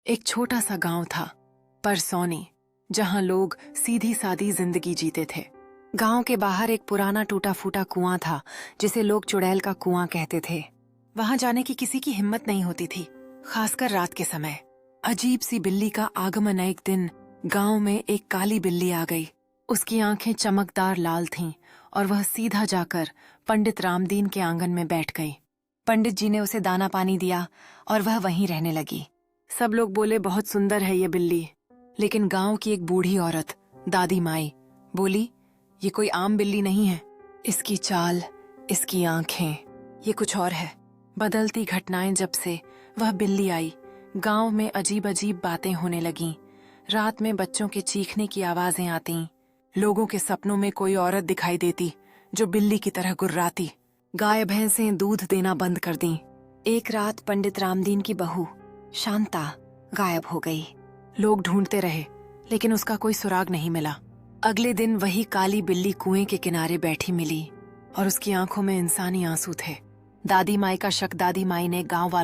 एक छोटा सा गांव था, परसौनी, जहां लोग सीधी सादी जिंदगी जीते थे। गांव के बाहर एक पुराना टूटा फूटा कुआं था, जिसे लोग चुड़ैल का कुआं कहते थे। वहां जाने की किसी की हिम्मत नहीं होती थी, खासकर रात के समय। अजीब सी बिल्ली का आगमन एक दिन गांव में एक काली बिल्ली आ गई। उसकी आंखें चमकदार लाल थीं और वह सीधा जाकर पंडित रामदीन के आंगन में बैठ गई। पंडित जी ने उसे दाना पानी दिया और वह वहीं रहने लगी। सब लोग बोले, बहुत सुंदर है ये बिल्ली। लेकिन गांव की एक बूढ़ी औरत, दादी माई, बोली, ये कोई आम बिल्ली नहीं है। इसकी चाल, इसकी आंखें, ये कुछ और है। बदलती घटनाएं जब से वह बिल्ली आई, गांव में अजीब अजीब बातें होने लगीं। रात में बच्चों के चीखने की आवाजें आतीं। लोगों के सपनों में कोई औरत दिखाई देती जो बिल्ली की तरह गुर्राती। गाय भैंसें दूध देना बंद कर दीं। एक रात पंडित रामदीन की बहू शांता गायब हो गई। लोग ढूंढते रहे, लेकिन उसका कोई सुराग नहीं मिला। अगले दिन वही काली बिल्ली कुएं के किनारे बैठी मिली और उसकी आंखों में इंसानी आंसू थे। दादी माई का शक दादी माई ने गांव वालों